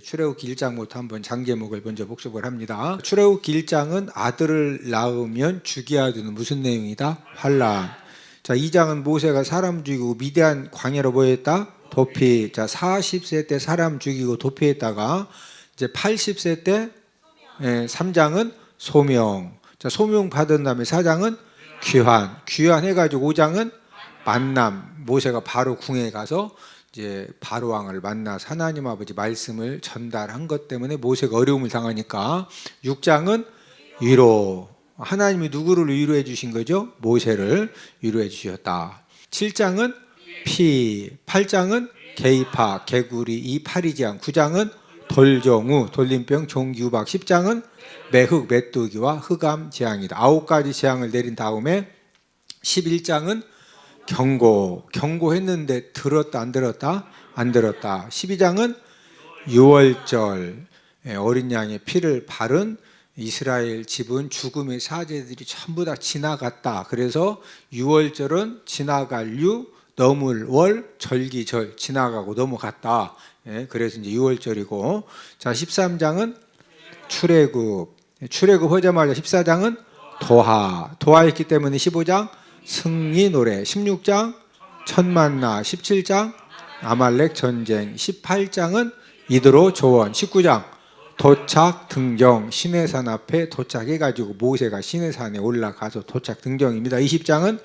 출애굽기 1장부터 한번 장제목을 먼저 복습을 합니다. 출애굽기 1장은 아들을 낳으면 죽여야 되는 무슨 내용이다? 환란. 자, 2장은 모세가 사람 죽이고 미디안 광야로 뭐 했다? 도피. 자, 40세 때 사람 죽이고 도피했다가 이제 80세 때 3장은 소명. 자, 소명 받은 다음에 4장은 귀환. 귀환 해가지고 5장은 만남. 모세가 바로 궁에 가서 이제 바로 왕을 만나서 하나님 아버지 말씀을 전달한 것 때문에 모세가 어려움을 당하니까 6장은 위로. 하나님이 누구를 위로해 주신 거죠? 모세를 위로해 주셨다. 7장은 피. 8장은 개입하, 개구리, 이파리지향. 9장은 돌정우, 돌림병, 종기우박. 10장은 매흑, 메뚜기와 흑암 재앙이다. 9가지 재앙을 내린 다음에 11장은 경고. 경고했는데 들었다 안 들었다? 안 들었다. 12장은 유월절, 어린 양의 피를 바른 이스라엘 집은 죽음의 사제들이 전부 다 지나갔다. 그래서 유월절은 지나갈 유, 넘을 월, 절기절 지나가고 넘어갔다. 그래서 이제 유월절이고. 자, 13장은 출애굽. 출애굽하자마자 14장은 도하. 도하했기 때문에 15장 승리 노래. 16장 천만나. 17장 아말렉 전쟁. 18장은 이드로 조원. 19장 도착 등정. 시내산 앞에 도착해가지고 모세가 시내산에 올라가서 도착 등정입니다. 20장은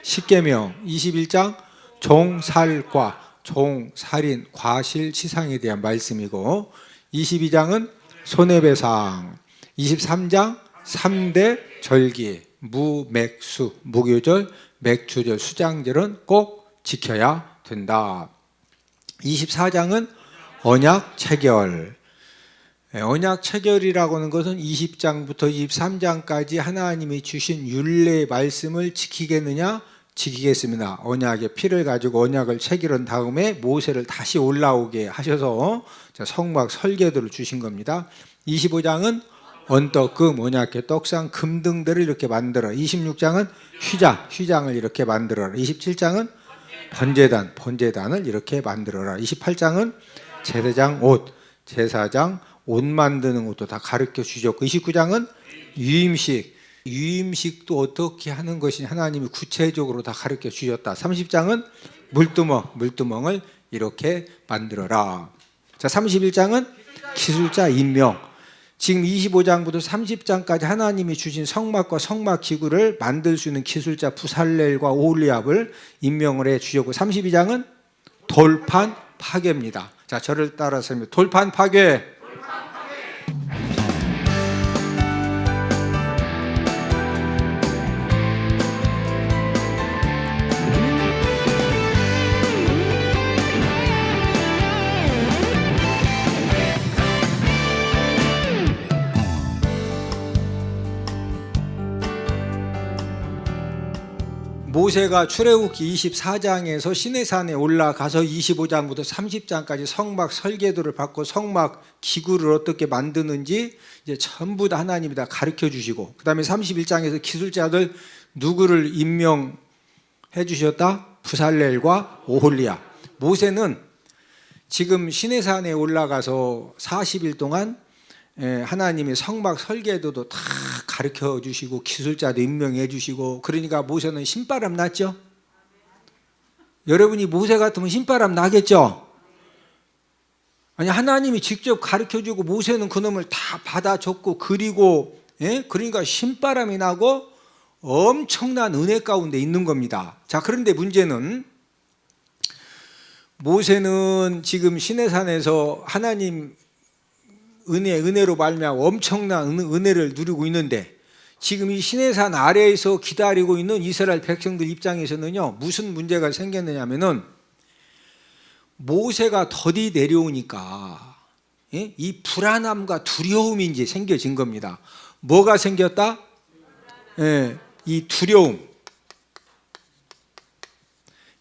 십계명. 21장 종살과, 종살인, 과실, 치상에 대한 말씀이고, 22장은 손해배상. 23장 3대 절기. 무맥수, 무교절, 맥주절, 수장절은 꼭 지켜야 된다. 24장은 언약 체결. 언약 체결이라고 하는 것은 20장부터 23장까지 하나님이 주신 율례의 말씀을 지키겠느냐? 지키겠습니다. 언약의 피를 가지고 언약을 체결한 다음에 모세를 다시 올라오게 하셔서 성막 설계도를 주신 겁니다. 25장은 언떡금, 언약의 떡상, 금등대를 이렇게 만들어. 26장은 휘장을 이렇게 만들어라. 27장은 번제단, 번제단을 이렇게 만들어라. 28장은 제사장 옷, 제사장 옷 만드는 것도 다 가르쳐 주셨고, 29장은 유임식, 유임식도 어떻게 하는 것이 하나님이 구체적으로 다 가르쳐 주셨다. 30장은 물두멍, 물두멍을 이렇게 만들어라. 자, 31장은 기술자 임명. 지금 25장부터 30장까지 하나님이 주신 성막과 성막 기구를 만들 수 있는 기술자 부살렐과 오홀리압을 임명을 해 주셨고, 32장은 돌판 파괴입니다. 자, 저를 따라서 돌판 파괴. 모세가 출애굽기 24장에서 시내산에 올라가서 25장부터 30장까지 성막 설계도를 받고 성막 기구를 어떻게 만드는지 이제 전부 다 하나님이 다 가르쳐 주시고, 그 다음에 31장에서 기술자들 누구를 임명해 주셨다? 부살렐과 오홀리압. 모세는 지금 시내산에 올라가서 40일 동안 하나님의 성막 설계도도 다 가르쳐 주시고 기술자도 임명해 주시고, 그러니까 모세는 신바람 났죠? 여러분이 모세 같으면 신바람 나겠죠? 아니, 하나님이 직접 가르쳐 주고 모세는 그놈을 다 받아 적고 그리고, 그러니까 신바람이 나고 엄청난 은혜 가운데 있는 겁니다. 자, 그런데 문제는 모세는 지금 시내산에서 하나님 은혜로 말미암아 엄청난 은혜를 누리고 있는데, 지금 이 시내산 아래에서 기다리고 있는 이스라엘 백성들 입장에서는요, 무슨 문제가 생겼느냐면은 모세가 더디 내려오니까 이 불안함과 두려움이 이제 생겨진 겁니다. 뭐가 생겼다? 이 두려움.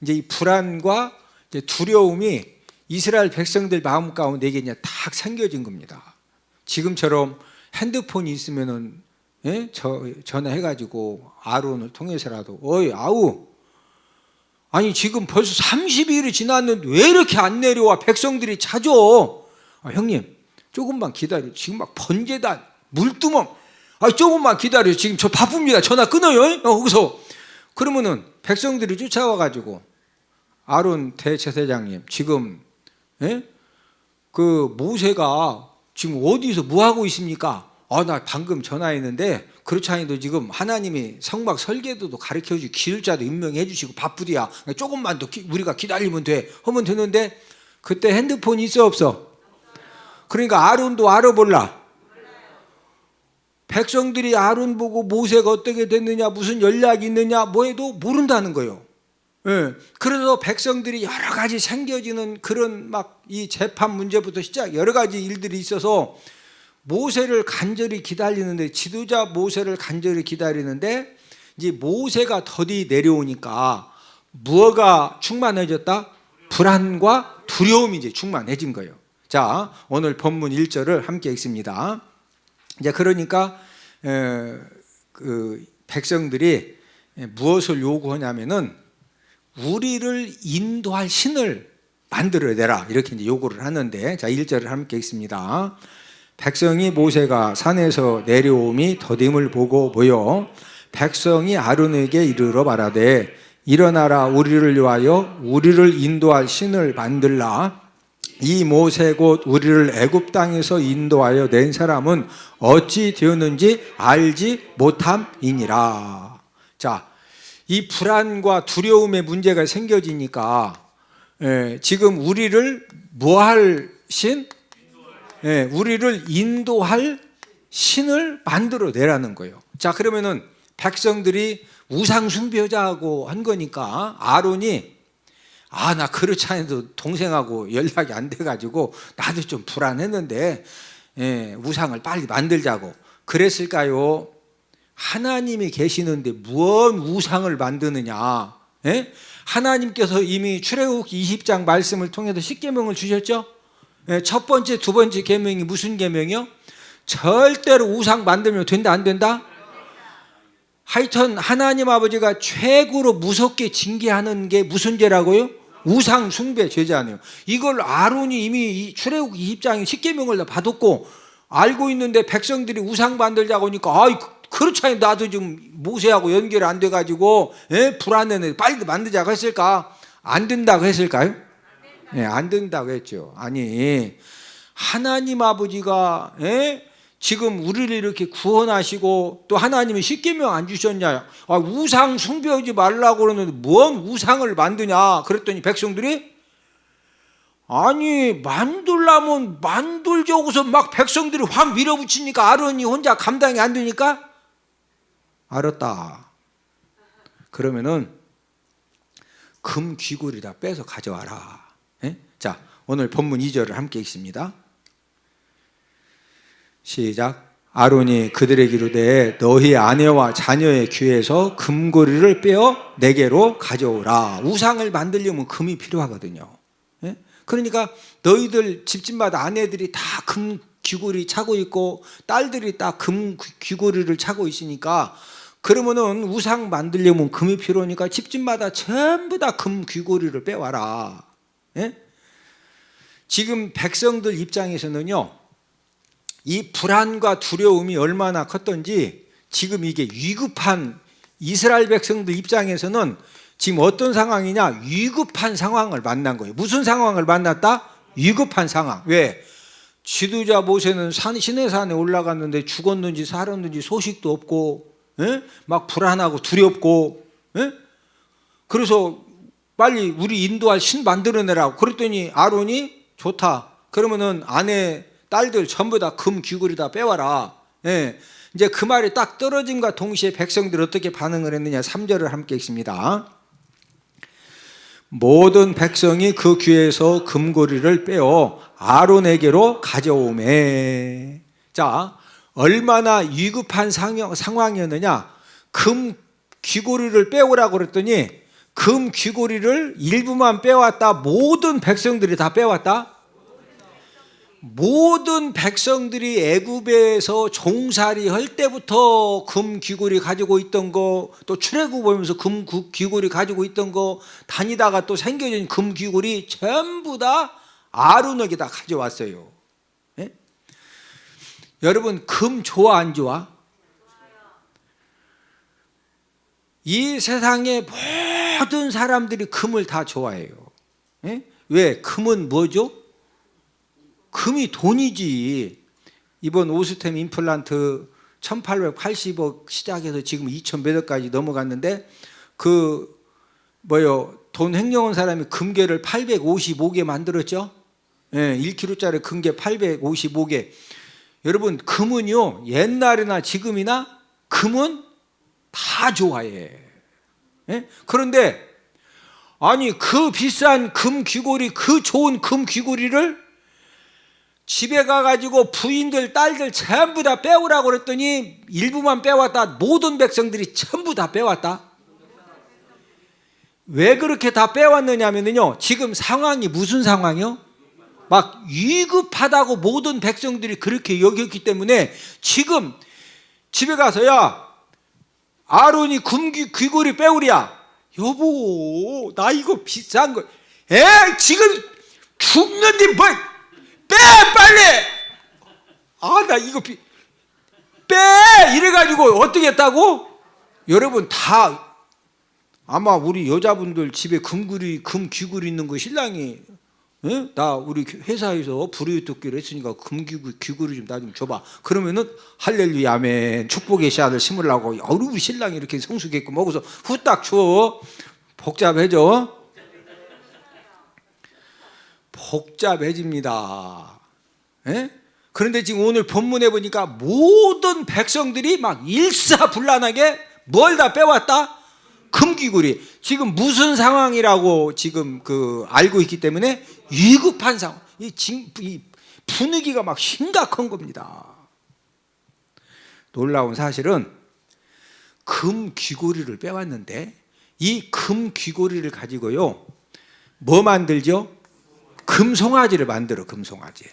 이제 이 불안과 이제 두려움이 이스라엘 백성들 마음 가운데 이게 그냥 딱 생겨진 겁니다. 지금처럼 핸드폰이 있으면은 전화해가지고 아론을 통해서라도, 어이 아우, 아니 지금 벌써 30일이 지났는데 왜 이렇게 안 내려와? 백성들이 찾아. 형님 조금만 기다려. 지금 막 번제단, 물두멍. 조금만 기다려. 지금 저 바쁩니다. 전화 끊어요. 거기서. 그러면은 백성들이 쫓아와가지고 아론 대제사장님 지금 그 모세가 지금 어디서 뭐 하고 있습니까? 나 방금 전화했는데 그렇지 않아도 지금 하나님이 성막 설계도도 가르쳐주고 기술자도 임명해 주시고 바쁘디야. 조금만 더 우리가 기다리면 돼. 하면 되는데 그때 핸드폰이 있어 없어? 그러니까 아론도 알아볼라. 백성들이 아론 보고 모세가 어떻게 됐느냐, 무슨 연락이 있느냐, 뭐 해도 모른다는 거예요. 그래서 백성들이 여러 가지 생겨지는 그런 막 이 재판 문제부터 시작 여러 가지 일들이 있어서 모세를 간절히 기다리는데, 지도자 모세를 간절히 기다리는데, 이제 모세가 더디 내려오니까 무엇가 충만해졌다? 불안과 두려움이 이제 충만해진 거예요. 자, 오늘 본문 1절을 함께 읽습니다. 이제 그러니까 그 백성들이 무엇을 요구하냐면은 우리를 인도할 신을 만들어내라, 이렇게 이제 요구를 하는데, 자 1절을 함께 읽습니다. 백성이 모세가 산에서 내려옴이 더딤을 보고 모여 백성이 아론에게 이르러 말하되 일어나라, 우리를 위하여 우리를 인도할 신을 만들라. 이 모세 곧 우리를 애굽 땅에서 인도하여 낸 사람은 어찌 되었는지 알지 못함이니라. 자, 이 불안과 두려움의 문제가 생겨지니까 지금 우리를 뭐할 신? 우리를 인도할 신을 만들어 내라는 거예요. 자, 그러면은 백성들이 우상 숭배자하고 한 거니까 아론이 나 그렇지 않아도 동생하고 연락이 안 돼가지고 나도 좀 불안했는데 우상을 빨리 만들자고 그랬을까요? 하나님이 계시는데 무언 우상을 만드느냐? 하나님께서 이미 출애굽기 20장 말씀을 통해서 십계명을 주셨죠? 첫 번째, 두 번째 계명이 무슨 계명이요? 절대로 우상 만들면 된다, 안 된다? 하여튼 하나님 아버지가 최고로 무섭게 징계하는 게 무슨 죄라고요? 우상 숭배 죄잖아요. 이걸 아론이 이미 출애굽기 20장에 십계명을 다 받았고 알고 있는데 백성들이 우상 만들자고 하니까 그렇지 않아요. 나도 지금 모세하고 연결이 안 돼가지고 불안해네, 빨리 만들자고 했을까? 안 된다고 했을까요? 안 된다고 했죠. 아니, 하나님 아버지가 지금 우리를 이렇게 구원하시고 또 하나님이 십계명 안 주셨냐? 우상 숭배하지 말라고 그러는데 뭔 우상을 만드냐? 그랬더니 백성들이 아니 만들려면 만들자고서 막 백성들이 확 밀어붙이니까 아론이 혼자 감당이 안 되니까 알았다. 그러면은 금 귀걸이 다 빼서 가져와라. 자, 오늘 본문 2절을 함께 읽습니다. 시작. 아론이 그들에게 이르되 너희 아내와 자녀의 귀에서 금고리를 빼어 내게로 가져오라. 우상을 만들려면 금이 필요하거든요. 그러니까 너희들 집집마다 아내들이 다 금 귀걸이 차고 있고 딸들이 다 금 귀걸이를 차고 있으니까 그러면은 우상 만들려면 금이 필요하니까 집집마다 전부 다 금 귀걸이를 빼와라. 지금 백성들 입장에서는요, 이 불안과 두려움이 얼마나 컸던지 지금 이게 위급한 이스라엘 백성들 입장에서는 지금 어떤 상황이냐? 위급한 상황을 만난 거예요. 무슨 상황을 만났다? 위급한 상황. 왜? 지도자 모세는 시내산에 올라갔는데 죽었는지 살았는지 소식도 없고 막 불안하고 두렵고 그래서 빨리 우리 인도할 신 만들어내라고 그랬더니 아론이 좋다. 그러면은 아내 딸들 전부 다 금 귀걸이 다 빼와라. 이제 그 말이 딱 떨어짐과 동시에 백성들이 어떻게 반응을 했느냐? 3절을 함께 읽습니다. 모든 백성이 그 귀에서 금고리를 빼어 아론에게로 가져오매. 자, 얼마나 위급한 상황이었느냐? 금 귀고리를 빼오라고 그랬더니 금 귀고리를 일부만 빼왔다? 모든 백성들이 다 빼왔다? 모든 백성들이 애굽에서 종살이 할 때부터 금 귀고리 가지고 있던 거, 또 출애굽 보면서 금 귀고리 가지고 있던 거, 다니다가 또 생겨진 금 귀고리 전부 다 아론에게 다 가져왔어요. 여러분 금 좋아 안 좋아? 이 세상의 모든 사람들이 금을 다 좋아해요. 예? 왜? 금은 뭐죠? 금이 돈이지. 이번 오스템 임플란트 1880억 시작해서 지금 2000 몇 억까지 넘어갔는데 돈 횡령한 사람이 금괴를 855개 만들었죠. 예, 1kg짜리 금괴 855개. 여러분 금은요 옛날이나 지금이나 금은 다 좋아해. 예? 그런데 아니 그 비싼 금 귀걸이, 그 좋은 금 귀걸이를 집에 가가지고 부인들 딸들 전부 다 빼오라고 그랬더니 일부만 빼왔다. 모든 백성들이 전부 다 빼왔다. 왜 그렇게 다 빼왔느냐면요, 지금 상황이 무슨 상황이요? 막 위급하다고 모든 백성들이 그렇게 여겼기 때문에 지금 집에 가서 야 아론이 금귀 귀걸이 빼오랴. 여보 나 이거 비싼 거. 지금 죽는데 뭐 빼 빨리. 나 이거 빼 이래가지고 어떻게 했다고? 여러분 다 아마 우리 여자분들 집에 금 귀걸이 있는 거 신랑이 나 우리 회사에서 불이웃돕기를 했으니까 금 귀걸이 좀 나 좀 줘봐. 그러면은 할렐루야 아멘 축복의 씨앗을 심으려고 우리 신랑이 이렇게 성숙했고 먹어서 후딱 줘. 복잡해져. 복잡해집니다. 그런데 지금 오늘 본문에 보니까 모든 백성들이 막 일사불란하게 뭘 다 빼왔다? 금귀걸이. 지금 무슨 상황이라고 지금 알고 있기 때문에 위급한 상황. 이 분위기가 막 심각한 겁니다. 놀라운 사실은 금 귀걸이를 빼왔는데 이 금 귀걸이를 가지고요 뭐 만들죠? 금송아지를 만들어. 금송아지.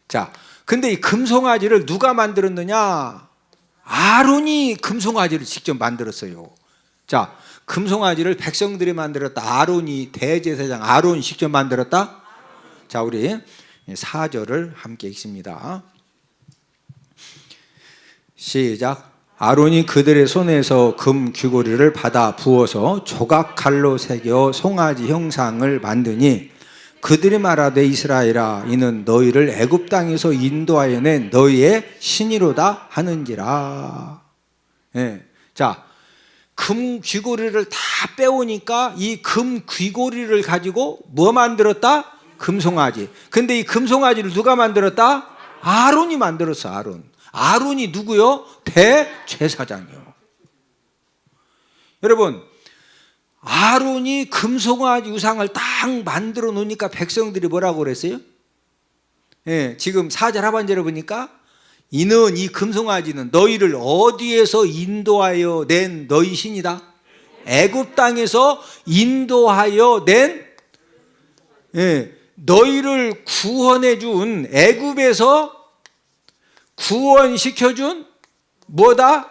자, 근데 이 금송아지를 누가 만들었느냐? 아론이 금송아지를 직접 만들었어요. 자, 금송아지를 백성들이 만들었다. 아론이 대제사장 아론이 직접 만들었다. 자, 우리 4절을 함께 읽습니다. 시작. 아론이 그들의 손에서 금 귀걸이를 받아 부어서 조각 칼로 새겨 송아지 형상을 만드니 그들이 말하되 이스라엘아 이는 너희를 애굽 땅에서 인도하여 낸 너희의 신이로다 하는지라. 자, 금 귀걸이를 다 빼오니까 이 금 귀걸이를 가지고 뭐 만들었다? 금송아지. 근데 이 금송아지를 누가 만들었다? 아론이 만들었어. 아론이 누구요? 대제사장이요. 여러분 아론이 금송아지 우상을 딱 만들어 놓으니까 백성들이 뭐라고 그랬어요? 지금 4절 하반절에 보니까 이는 이 금송아지는 너희를 어디에서 인도하여 낸 너희 신이다. 애굽 땅에서 인도하여 낸 너희를 구원해 준 애굽에서 구원시켜 준 뭐다?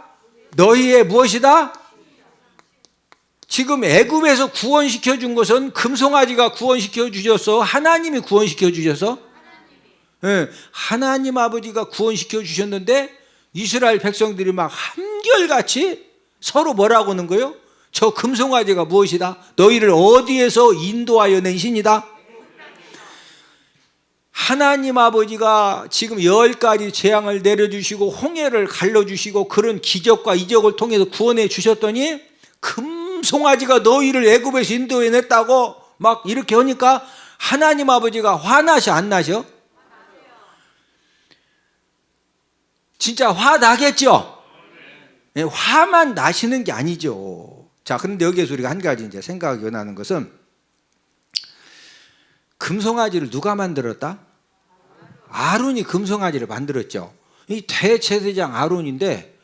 너희의 무엇이다? 지금 애굽에서 구원시켜 준 것은 금송아지가 구원시켜 주셔서 하나님이 구원시켜 주셔서 하나님 아버지가 구원시켜 주셨는데 이스라엘 백성들이 막 한결같이 서로 뭐라고 하는 거예요? 저 금송아지가 무엇이다? 너희를 어디에서 인도하여 낸 신이다? 하나님 아버지가 지금 10가지 재앙을 내려주시고 홍해를 갈라주시고 그런 기적과 이적을 통해서 구원해 주셨더니 금송아지가 너희를 애굽에서 인도해 냈다고 막 이렇게 하니까 하나님 아버지가 화나셔 안 나셔? 진짜 화나겠죠? 화만 나시는 게 아니죠. 자, 그런데 여기에서 우리가 한 가지 이제 생각이 나는 것은 금송아지를 누가 만들었다? 아론이 금송아지를 만들었죠. 이 대제사장 아론인데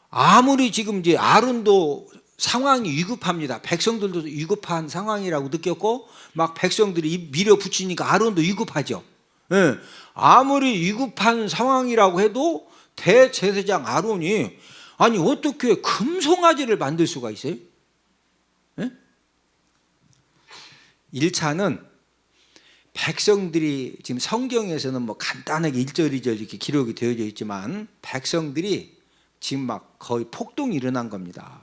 아무리 지금 이제 아론도 상황이 위급합니다. 백성들도 위급한 상황이라고 느꼈고 막 백성들이 밀어붙이니까 아론도 위급하죠. 아무리 위급한 상황이라고 해도 대제사장 아론이 아니 어떻게 금송아지를 만들 수가 있어요? 1차는 백성들이 지금 성경에서는 뭐 간단하게 1절 2절 이렇게 기록이 되어져 있지만 백성들이 지금 막 거의 폭동이 일어난 겁니다.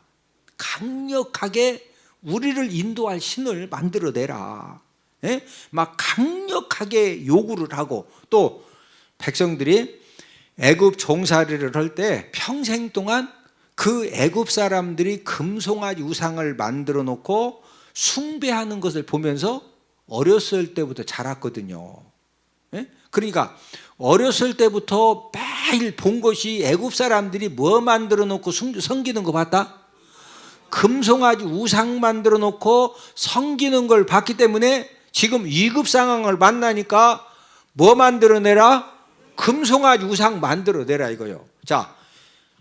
강력하게 우리를 인도할 신을 만들어내라. 예? 막 강력하게 요구를 하고, 또 백성들이 애굽 종살이를 할 때 평생 동안 그 애굽 사람들이 금송아지 우상을 만들어 놓고 숭배하는 것을 보면서 어렸을 때부터 자랐거든요. 예? 그러니까 어렸을 때부터 매일 본 것이 애굽 사람들이 뭐 만들어 놓고 섬기는 거 봤다? 금송아지 우상 만들어 놓고 섬기는 걸 봤기 때문에 지금 위급 상황을 만나니까 뭐 만들어내라? 금송아지 우상 만들어내라 이거요. 자,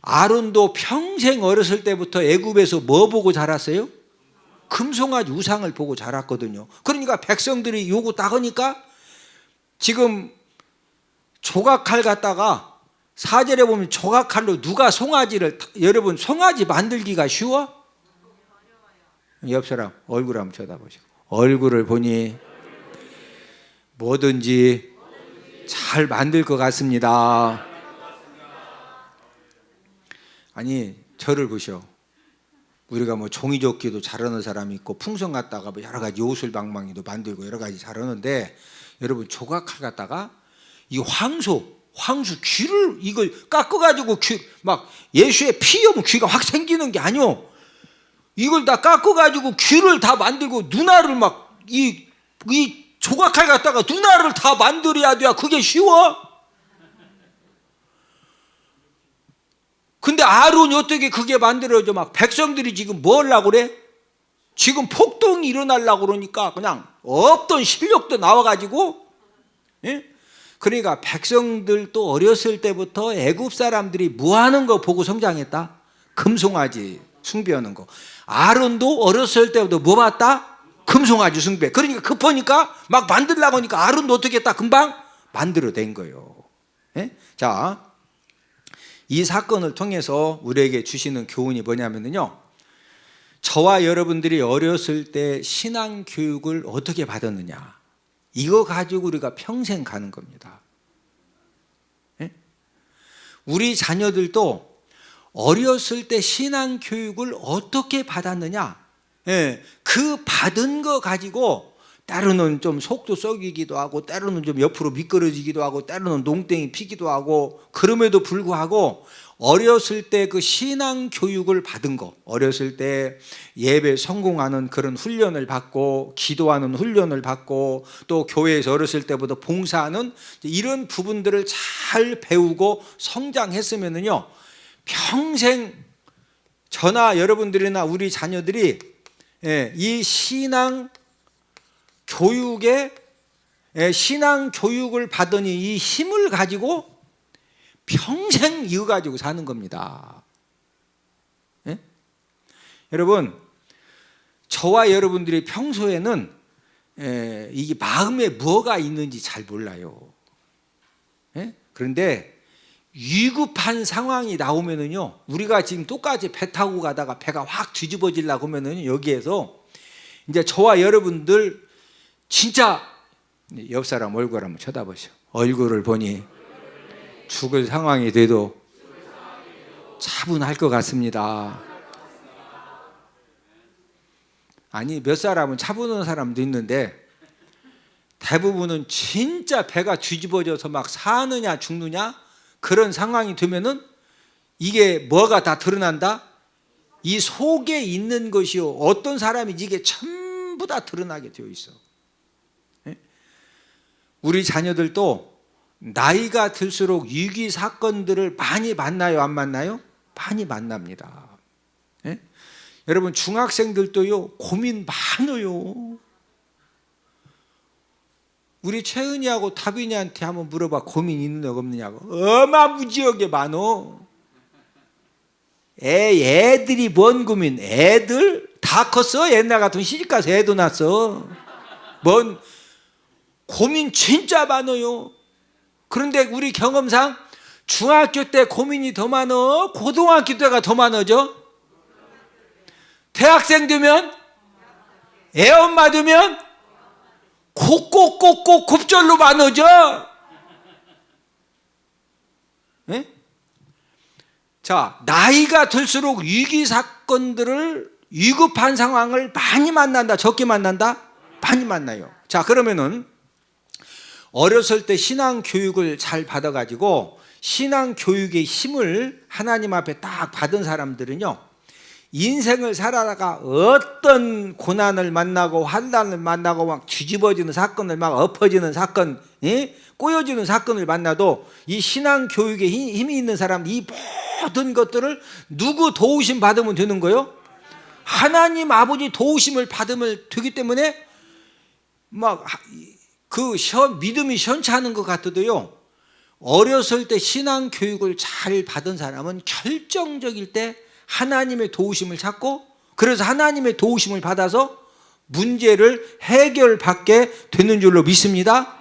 아론도 평생 어렸을 때부터 애굽에서 뭐 보고 자랐어요? 금송아지 우상을 보고 자랐거든요. 그러니까 백성들이 요구 딱 하니까 지금 조각칼 갖다가 4절에 보면 조각칼로 누가 송아지를, 여러분 송아지 만들기가 쉬워? 옆 사람 얼굴 한번 쳐다보시고, 얼굴을 보니 뭐든지 잘 만들 것 같습니다. 아니 저를 보셔. 우리가 뭐 종이접기도 잘하는 사람이 있고 풍선 갖다가 뭐 여러 가지 요술방망이도 만들고 여러 가지 잘하는데, 여러분 조각칼 갖다가 이 황소 귀를 이걸 깎아가지고 귀 막 예수의 피 오면 귀가 확 생기는 게 아니오. 이걸 다 깎아가지고 귀를 다 만들고 눈알을 막 이 조각칼 갖다가 눈알을 다 만들어야 돼야 그게 쉬워? 근데 아론이 어떻게 그게 만들어져? 막 백성들이 지금 뭐 하려고 그래? 지금 폭동이 일어나려고 그러니까 그냥 없던 실력도 나와가지고, 예? 그러니까 백성들도 어렸을 때부터 애굽 사람들이 뭐 하는 거 보고 성장했다? 금송아지 숭배하는 거. 아론도 어렸을 때부터 뭐 봤다? 금송아지 숭배. 그러니까 급하니까 막 만들려고 하니까 아론도 어떻게 했다? 금방 만들어낸 거예요. 예? 자, 이 사건을 통해서 우리에게 주시는 교훈이 뭐냐면요, 저와 여러분들이 어렸을 때 신앙 교육을 어떻게 받았느냐, 이거 가지고 우리가 평생 가는 겁니다. 예? 우리 자녀들도 어렸을 때 신앙 교육을 어떻게 받았느냐, 예, 그 받은 거 가지고 때로는 좀 속도 썩이기도 하고, 때로는 좀 옆으로 미끄러지기도 하고, 때로는 농땡이 피기도 하고, 그럼에도 불구하고 어렸을 때 그 신앙 교육을 받은 거, 어렸을 때 예배 성공하는 그런 훈련을 받고, 기도하는 훈련을 받고, 또 교회에서 어렸을 때부터 봉사하는 이런 부분들을 잘 배우고 성장했으면은요, 평생 저나 여러분들이나 우리 자녀들이 이 신앙 교육에, 신앙 교육을 받으니 이 힘을 가지고 평생 이어가지고 사는 겁니다. 예? 여러분, 저와 여러분들이 평소에는 이게 마음에 뭐가 있는지 잘 몰라요. 예? 그런데 위급한 상황이 나오면은요, 우리가 지금 똑같이 배 타고 가다가 배가 확 뒤집어지려고 하면은 여기에서 이제 저와 여러분들 진짜 옆 사람 얼굴 한번 쳐다보시오. 얼굴을 보니 죽을 상황이 돼도 차분할 것 같습니다. 아니 몇 사람은 차분한 사람도 있는데 대부분은 진짜 배가 뒤집어져서 막 사느냐 죽느냐 그런 상황이 되면은 이게 뭐가 다 드러난다? 이 속에 있는 것이요, 어떤 사람인지 이게 전부 다 드러나게 되어 있어. 우리 자녀들도 나이가 들수록 위기 사건들을 많이 만나요, 안 만나요? 많이 만납니다. 예? 여러분 중학생들도요 고민 많아요. 우리 채은이하고 다빈이한테 한번 물어봐. 고민 있느냐 없느냐고. 어마무지하게 많어. 애들이 뭔 고민? 애들 다 컸어. 옛날 같으면 시집가서 애도 낳았어. 뭔 고민 진짜 많아요. 그런데 우리 경험상 중학교 때 고민이 더 많아? 고등학교 때가 더 많아져? 대학생 되면? 애엄마 되면? 꼭꼭꼭꼭 곱절로 많아져. 예? 자, 나이가 들수록 위기 사건들을 위급한 상황을 많이 만난다, 적게 만난다? 많이 만나요. 자, 그러면은 어렸을 때 신앙 교육을 잘 받아가지고 신앙 교육의 힘을 하나님 앞에 딱 받은 사람들은요, 인생을 살아다가 어떤 고난을 만나고 환난을 만나고 막 뒤집어지는 사건을 막 엎어지는 사건, 꼬여지는 사건을 만나도 이 신앙 교육에 힘이 있는 사람, 이 모든 것들을 누구 도우심 받으면 되는 거예요? 하나님 아버지 도우심을 받으면 되기 때문에 막 그 믿음이 현찮은 것 같아도요, 어렸을 때 신앙 교육을 잘 받은 사람은 결정적일 때 하나님의 도우심을 찾고, 그래서 하나님의 도우심을 받아서 문제를 해결받게 되는 줄로 믿습니다.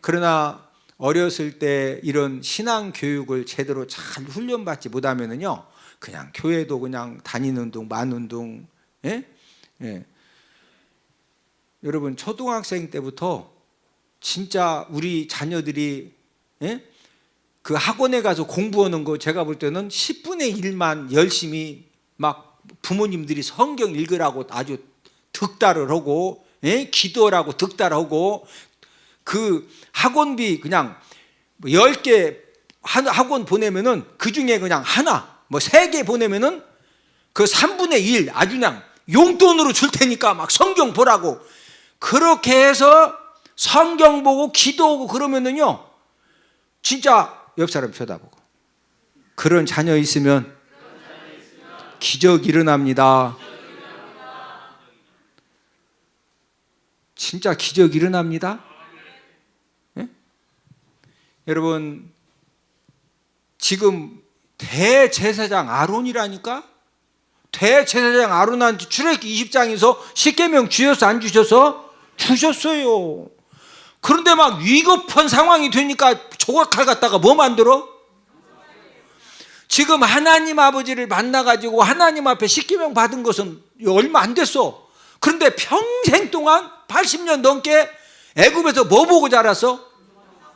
그러나 어렸을 때 이런 신앙 교육을 제대로 잘 훈련받지 못하면은요, 그냥 교회도 그냥 다니는 둥 마는 둥. 예? 여러분, 초등학생 때부터 진짜 우리 자녀들이 그 학원에 가서 공부하는 거 제가 볼 때는 10분의 1만 열심히 막 부모님들이 성경 읽으라고 아주 득달을 하고, 기도하라고 득달하고, 그 학원비 그냥 10개 학원 보내면은 그 중에 그냥 하나, 뭐 3개 보내면은 그 3분의 1 아주 그냥 용돈으로 줄 테니까 막 성경 보라고, 그렇게 해서 성경 보고 기도하고 그러면은요, 진짜 옆 사람 쳐다보고, 그런 자녀 있으면 기적 일어납니다. 진짜 기적 일어납니다. 예? 여러분, 지금 대제사장 아론이라니까? 대제사장 아론한테 출애굽기 20장에서 십계명 주셔서 안 주셔서? 주셨어요. 그런데 막 위급한 상황이 되니까 조각칼 갖다가 뭐 만들어? 지금 하나님 아버지를 만나가지고 하나님 앞에 십계명 받은 것은 얼마 안 됐어. 그런데 평생 동안 80년 넘게 애굽에서 뭐 보고 자랐어?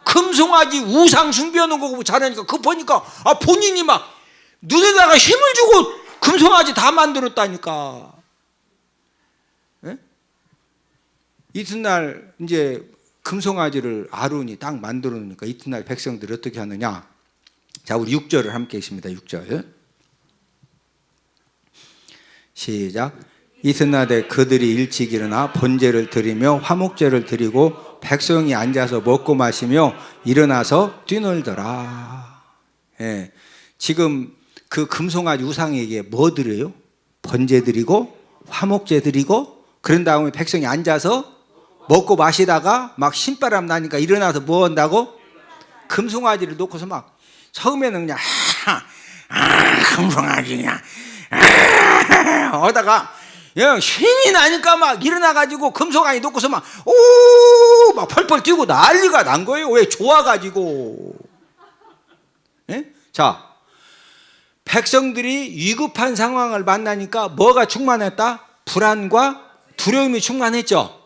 금송아지 우상 숭배하는 거 보고 자라니까, 그 보니까 본인이 막 눈에다가 힘을 주고 금송아지 다 만들었다니까. 예? 이튿날 이제 금송아지를 아론이 딱 만들어 놓으니까 이튿날 백성들이 어떻게 하느냐. 자, 우리 6절을 함께 읽습니다. 6절 시작. 이튿날에 그들이 일찍 일어나 번제를 드리며 화목제를 드리고 백성이 앉아서 먹고 마시며 일어나서 뛰놀더라. 예, 지금 그 금송아지 우상에게 뭐 드려요? 번제 드리고 화목제 드리고, 그런 다음에 백성이 앉아서 먹고 마시다가 막 신바람 나니까 일어나서 뭐 한다고? 금송아지를 놓고서 막 처음에는 그냥 금송아지냐 하다가 신이 나니까 막 일어나가지고 금송아지 놓고서 막 오 막 펄펄 뛰고 난리가 난 거예요. 왜? 좋아가지고. 예? 자, 백성들이 위급한 상황을 만나니까 뭐가 충만했다? 불안과 두려움이 충만했죠.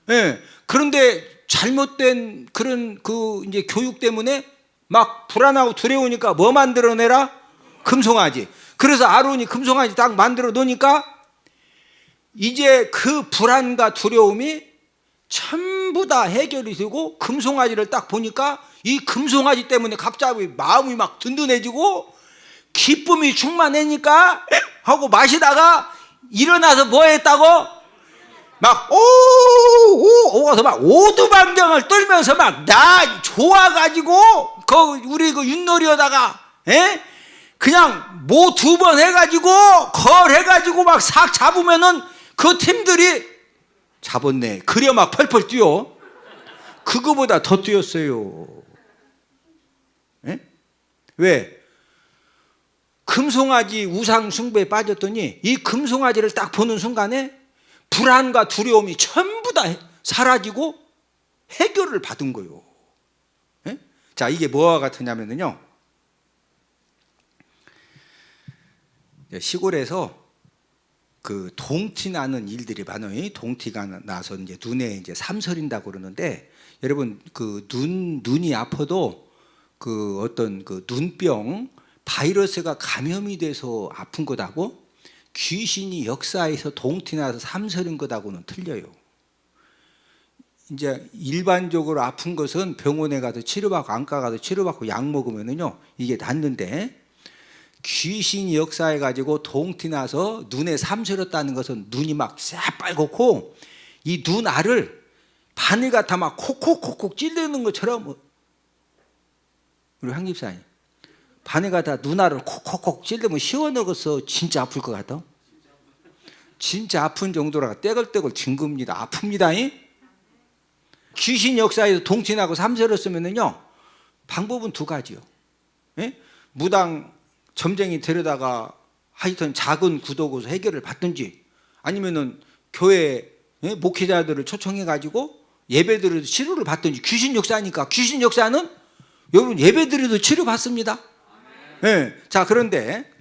예. 그런데 잘못된 그런 이제 교육 때문에 막 불안하고 두려우니까 뭐 만들어내라? 금송아지. 그래서 아론이 금송아지 딱 만들어 놓으니까 이제 그 불안과 두려움이 전부 다 해결이 되고, 금송아지를 딱 보니까 이 금송아지 때문에 갑자기 마음이 막 든든해지고 기쁨이 충만하니까 하고 마시다가 일어나서 뭐 했다고? 막 오가서 막 오두방정을 떨면서 막 나 좋아가지고 우리 그 윷놀이 하다가 그냥 뭐 2번 해가지고 걸 해가지고 막 삭 잡으면은 그 팀들이 잡았네. 그래 막 펄펄 뛰어. 그거보다 더 뛰었어요. 왜? 금송아지 우상 숭배에 빠졌더니 이 금송아지를 딱 보는 순간에 불안과 두려움이 전부 다 사라지고 해결을 받은 거예요. 자, 이게 뭐와 같으냐면요, 시골에서 그 동티 나는 일들이 많아요. 동티가 나서 이제 눈에 이제 삼설인다고 그러는데, 여러분 그 눈이 아파도 그 어떤 그 눈병 바이러스가 감염이 돼서 아픈 것하고 귀신이 역사에서 동티 나서 삼설인 것하고는 틀려요. 이제 일반적으로 아픈 것은 병원에 가서 치료받고 안과 가서 치료받고 약 먹으면은요 이게 낫는데, 귀신이 역사해 가지고 동티 나서 눈에 삼스렸다는 것은 눈이 막 새빨갛고 이 눈알을 바늘 같아 막 콕콕콕콕 찌르는 것처럼, 우리 황 집사님 바늘 같아 눈알을 콕콕콕 찌르면 시원하겠어? 진짜 아플 것 같아? 진짜 아픈 정도라 떼글떼글 뒹굽니다. 아픕니다. 귀신 역사에서 동티 나고 삼스렸으면은요 방법은 두 가지요. 예? 무당 점쟁이 데려다가 하여튼 작은 구독으로 해결을 받든지, 아니면은 교회 목회자들을 초청해 가지고 예배드려도 치료를 받든지. 귀신 역사니까, 귀신 역사는 여러분 예배드려도 치료 받습니다. 네. 자, 그런데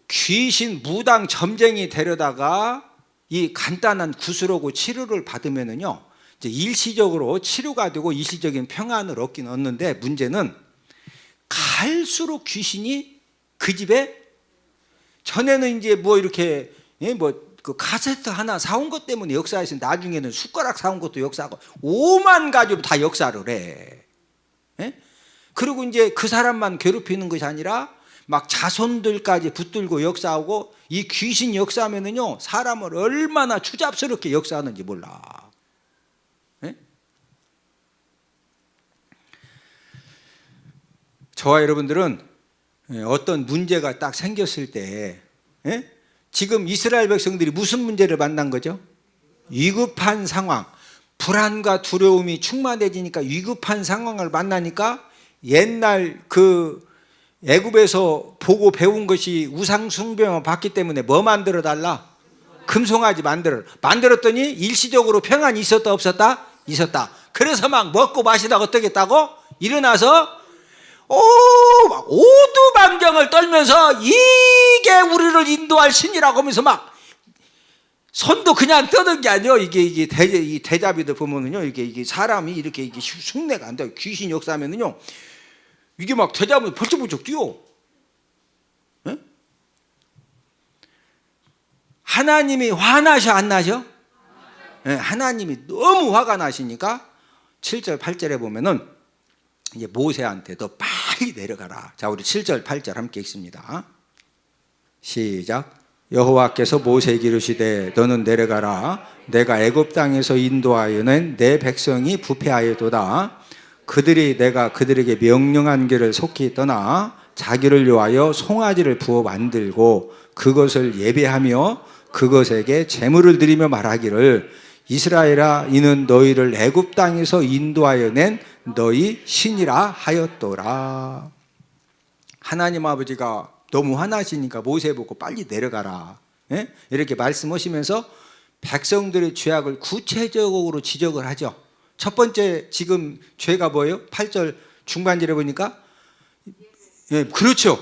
귀신 무당 점쟁이 데려다가 이 간단한 구슬하고 치료를 받으면은요 이제 일시적으로 치료가 되고 일시적인 평안을 얻는데, 문제는 갈수록 귀신이 그 집에, 전에는 이제 뭐 이렇게 뭐 그 카세트 하나 사온 것 때문에 역사에서, 나중에는 숟가락 사온 것도 역사하고 오만 가지로 다 역사를 해. 예? 그리고 이제 그 사람만 괴롭히는 것이 아니라 막 자손들까지 붙들고 역사하고, 이 귀신 역사하면은요 사람을 얼마나 추잡스럽게 역사하는지 몰라. 예? 저와 여러분들은 어떤 문제가 딱 생겼을 때, 지금 이스라엘 백성들이 무슨 문제를 만난 거죠? 위급한 상황, 불안과 두려움이 충만해지니까 위급한 상황을 만나니까, 옛날 그 애굽에서 보고 배운 것이 우상 숭배만 봤기 때문에 뭐 만들어 달라? 금송아지 만들었더니 일시적으로 평안이 있었다 없었다? 있었다. 그래서 막 먹고 마시다가 어떻게 했다고? 일어나서 막 오두방정을 떨면서 이게 우리를 인도할 신이라고 하면서 막 손도 그냥 떠는 게 아니에요. 이게 대자비들 보면은요, 이게 사람이 이렇게 흉내가 안 돼요. 귀신 역사하면은요, 이게 막 대자비 벌쩍벌쩍 뛰어. 네? 하나님이 화나셔 안 나셔? 네, 하나님이 너무 화가 나시니까 7절 8절에 보면은 이제 모세한테 너 빨리 내려가라. 자, 우리 7절 8절 함께 읽습니다. 시작. 여호와께서 모세에게 이르시되 너는 내려가라. 내가 애굽 땅에서 인도하여 낸 내 백성이 부패하였도다. 그들이 내가 그들에게 명령한 길을 속히 떠나 자기를 위하여 송아지를 부어 만들고 그것을 예배하며 그것에게 제물을 드리며 말하기를 이스라엘아 이는 너희를 애굽 땅에서 인도하여 낸 너희 신이라 하였더라. 하나님 아버지가 너무 화나시니까 모세 보고 빨리 내려가라, 이렇게 말씀하시면서 백성들의 죄악을 구체적으로 지적을 하죠. 첫 번째 지금 죄가 뭐예요? 8절 중반절에 보니까, 그렇죠.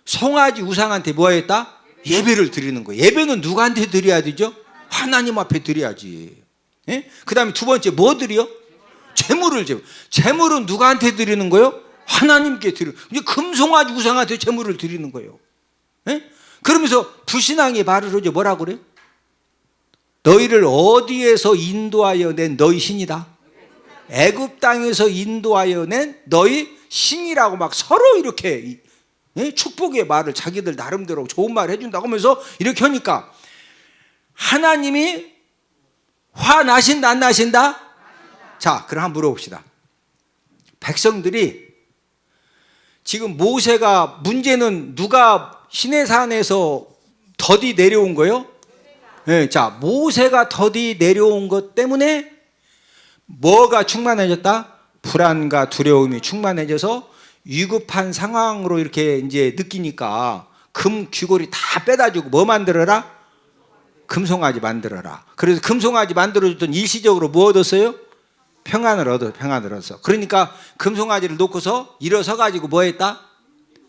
송아지 우상한테 뭐 했다? 예배를 드리는 거예요. 예배는 누구한테 드려야 되죠? 하나님 앞에 드려야지. 그 다음에 두 번째 뭐 드려? 재물은 누구한테 드리는 거예요? 하나님께 드려. 이제 금송아지 우상한테 재물을 드리는 거예요. 그러면서 불신앙이 말을 하죠. 뭐라고 그래요? 너희를 어디에서 인도하여 낸 너희 신이다. 애굽 땅에서 인도하여 낸 너희 신이라고 막 서로 이렇게 축복의 말을 자기들 나름대로 좋은 말을 해준다고 하면서 이렇게 하니까, 하나님이 화나신다 안 나신다? 자, 그럼 한번 물어봅시다. 백성들이 지금 모세가, 문제는 누가 시내산에서 더디 내려온 거예요? 자, 모세가 더디 내려온 것 때문에 뭐가 충만해졌다? 불안과 두려움이 충만해져서 위급한 상황으로 이렇게 이제 느끼니까 금 귀걸이 다 빼다 주고 뭐 만들어라? 금송아지 만들어라. 그래서 금송아지 만들어줬더니 일시적으로 뭐 얻었어요? 평안을 얻어. 그러니까 금송아지를 놓고서 일어서 가지고 뭐 했다?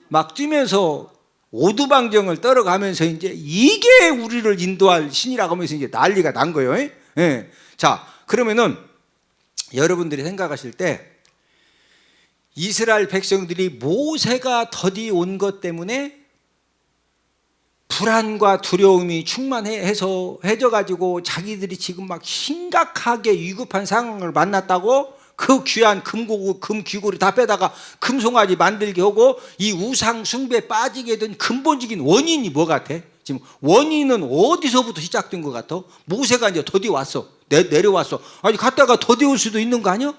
막 뛰면서 오두방정을 떨어가면서 이제 이게 우리를 인도할 신이라고 하면서 이제 난리가 난 거예요. 예. 자, 그러면은 여러분들이 생각하실 때 이스라엘 백성들이 모세가 더디 온 것 때문에 불안과 두려움이 충만해서 해져가지고 자기들이 지금 막 심각하게 위급한 상황을 만났다고 그 귀한 금귀고리 다 빼다가 금송아지 만들게 하고 이 우상 숭배에 빠지게 된 근본적인 원인이 뭐 같아? 지금 원인은 어디서부터 시작된 것 같아? 모세가 이제 더디 왔어. 내려왔어. 아니 갔다가 더디 올 수도 있는 거 아니야?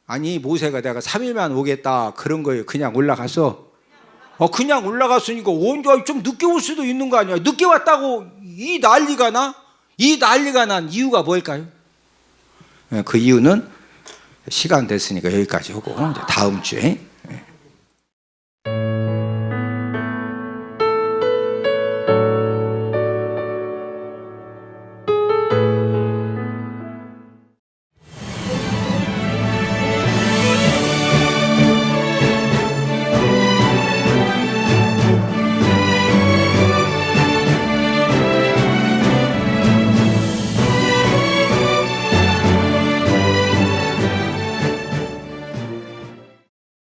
아니 모세가 내가 3일만 오겠다 그런 거예요. 그냥 올라갔어. 그냥 올라갔으니까 언제 좀 늦게 올 수도 있는 거 아니야? 늦게 왔다고 이 난리가 나? 이 난리가 난 이유가 뭘까요? 그 이유는 시간 됐으니까 여기까지 하고 이제 다음 주에